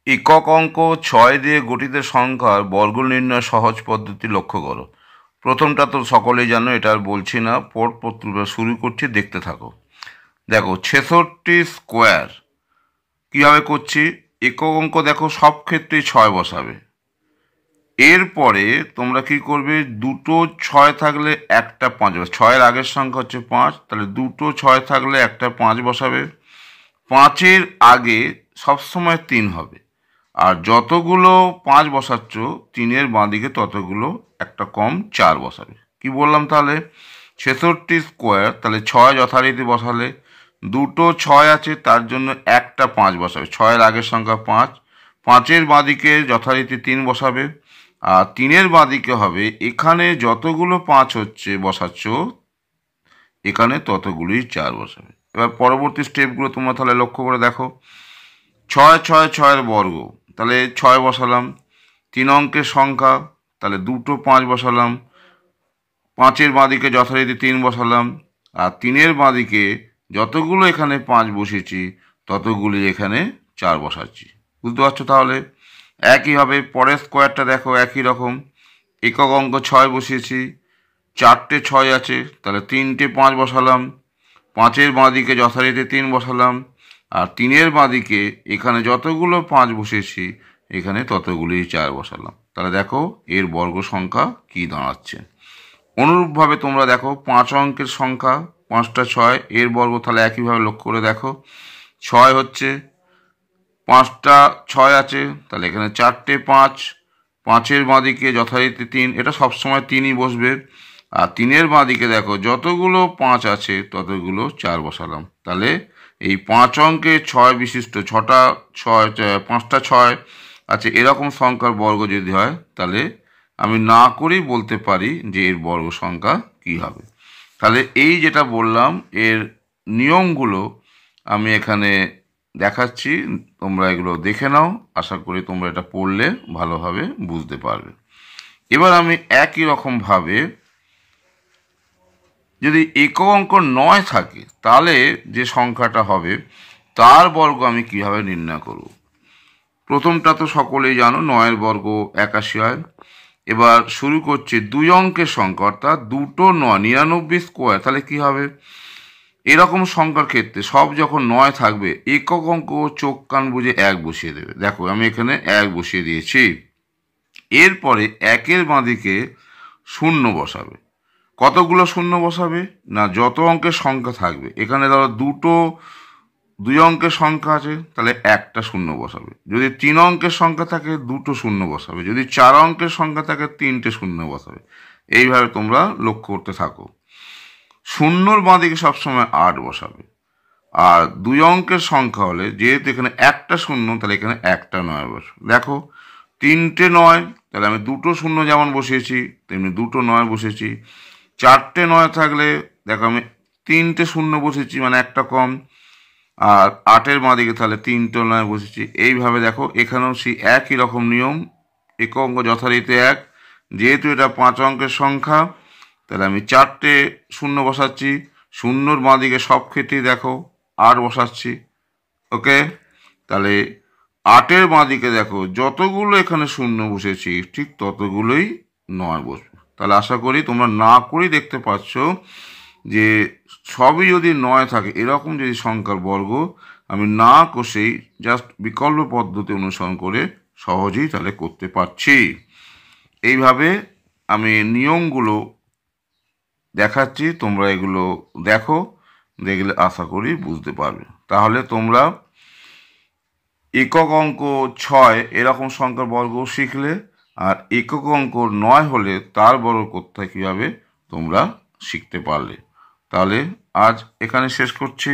একক অঙ্ক ৬ দিয়ে গঠিত সংখ্যার বর্গ নির্ণয় সহজ পদ্ধতি লক্ষ্য করো। প্রথমটা তো সকলেই জানো, এটা আর বলছি না। পত্রটা শুরু করছি, দেখতে থাকো। দেখো ৬৬ স্কোয়ার কীভাবে করছি। একক অঙ্ক দেখো, সব ক্ষেত্রেই ৬ বসাবে। এরপরে তোমরা কি করবে, দুটো ৬ থাকলে একটা ৫ বসাবে। ৬-এর আগের সংখ্যা হচ্ছে ৫, তাহলে দুটো ৬ থাকলে একটা ৫ বসাবে। ৫-এর আগে সবসময় ৩ হবে। আর যতগুলো ৫ বসাচ্ছ ৩-এর বাঁদিকে ততগুলো একটা কম ৪ বসাবে। কি বললাম তাহলে, ৬৬ স্কোয়ার, তাহলে ৬ যথারীতি বসালে, দুটো ৬ আছে তার জন্য একটা ৫ বসাবে। ৬-এর আগের সংখ্যা ৫, ৫-এর বাঁদিকে যথারীতি ৩ বসাবে। আর ৩-এর বাঁদিকে হবে এখানে যতগুলো ৫ হচ্ছে বসাচ্ছ এখানে ততগুলোই ৪ বসাবে। এবার পরবর্তী স্টেপগুলো তোমরা তাহলে লক্ষ্য করে দেখো। ৬ ৬ ৬-এর বর্গ, তাহলে ৬ বসালাম। ৩ অঙ্কের সংখ্যা, তাহলে দুটো ৫ বসালাম। ৫-এর বাঁদিকে যথারীতি ৩ বসালাম। আর ৩-এর বাঁদিকে যতগুলো এখানে ৫ বসিয়েছি ততগুলি এখানে ৪ বসাচ্ছি। বুঝতে পারছো তাহলে? একইভাবে পরের স্কোয়ারটা দেখো, একই রকম। একক অঙ্ক ৬ বসিয়েছি, ৪টে ৬ আছে, তাহলে ৩টে ৫ বসালাম। ৫-এর বাঁদিকে যথারীতি ৩ বসালাম। আর ৩-এর বাঁদিকে এখানে যতগুলো ৫ বসিয়েছি এখানে ততগুলোই ৪ বসালাম। তাহলে দেখো এর বর্গ সংখ্যা কী দাঁড়াচ্ছে। অনুরূপভাবে তোমরা দেখো ৫ অঙ্কের সংখ্যা, ৫টা ৬, এর বর্গ তাহলে একইভাবে লক্ষ্য করে দেখো। ৬ হচ্ছে, ৫টা ৬ আছে, তাহলে এখানে ৪টে ৫। ৫-এর বাঁদিকে যথারীতি ৩, এটা সবসময় ৩ই বসবে। আর ৩-এর বাঁদিকে দেখো যতগুলো ৫ আছে ততগুলো ৪ বসালাম। তাহলে এই ৫ অঙ্কে ৬ বিশিষ্ট ৬টা ৬, ৫টা ৬ আছে এরকম সংখ্যার বর্গ যদি হয় তাহলে আমি না করেই বলতে পারি যে এর বর্গ সংখ্যা কী হবে। তাহলে এই যেটা বললাম এর নিয়মগুলো আমি এখানে দেখাচ্ছি, তোমরা এগুলো দেখে নাও। আশা করি তোমরা এটা পড়লে ভালোভাবে বুঝতে পারবে। এবার আমি একই রকমভাবে যদি একক অঙ্ক ৯ থাকে তাহলে যে সংখ্যাটা হবে তার বর্গ আমি কিভাবে নির্ণয় করব। প্রথমটা তো সকলেই জানো, ৯-এর বর্গ ৮১ হয়। এবার শুরু করছে ২ অঙ্কের সংখ্যা, অর্থাৎ দুটো ৯, ৯৯ স্কোয়ার, তাহলে কি হবে। এরকম সংখ্যার ক্ষেত্রে সব যখন ৯ থাকবে একক অঙ্ক চোখ কান বুঝে ১ বসিয়ে দেবে। দেখো আমি এখানে ১ বসিয়ে দিয়েছি। এরপরে ১-এর বাঁদিকে ০ বসাবে। কতগুলো ০ বসাবে না, যত অঙ্কের সংখ্যা থাকবে। এখানে ধরো দুটো ২ অঙ্কের সংখ্যা আছে, তাহলে একটা ০ বসাবে। যদি ৩ অঙ্কের সংখ্যা থাকে দুটো ০ বসাবে। যদি ৪ অঙ্কের সংখ্যা থাকে ৩টে ০ বসাবে। এইভাবে তোমরা লক্ষ্য করতে থাকো। ০-র বাঁদিকে সবসময় ৮ বসাবে। আর ২ অঙ্কের সংখ্যা হলে যেহেতু এখানে একটা ০, তাহলে এখানে একটা ৯ বসাবে। দেখো ৩টে ৯, তাহলে আমি দুটো ০ যেমন বসিয়েছি তেমনি দুটো ৯ বসেছি। ৪টে ৯ থাকলে দেখো আমি ৩টে ০ বসেছি, মানে একটা কম। আর ৮-এর বাঁদিকে তাহলে ৩টে ৯ বসেছি। এইভাবে দেখো এখানেও সেই একই রকম নিয়ম। একক অঙ্ক যথারীতি ১, যেহেতু এটা ৫ অঙ্কের সংখ্যা তাহলে আমি ৪টে ০ বসাচ্ছি। ০-র বাঁদিকে সব ক্ষেত্রেই দেখো ৮ বসাচ্ছি। ওকে, তাহলে ৮-এর বাঁদিকে দেখো যতগুলো এখানে ০ বসেছি ঠিক ততগুলোই ৯ বসবে। তাহলে আশা করি তোমরা না করেই দেখতে পাচ্ছ যে সবই যদি ৯ থাকে এরকম যদি সংখ্যার বর্গ আমি না কষেই জাস্ট বিকল্প পদ্ধতি অনুসরণ করে সহজেই তাহলে করতে পারছি। এইভাবে আমি নিয়মগুলো দেখাচ্ছি, তোমরা এগুলো দেখো, দেখলে আশা করি বুঝতে পারবে। তাহলে তোমরা একক অঙ্ক ৬ এরকম সংখ্যার বর্গ শিখলে, আর একক অঙ্ক ৯ হলে তার বর্গ করতে হয় কীভাবে তোমরা শিখতে পারলে। তাহলে আজ এখানে শেষ করছি।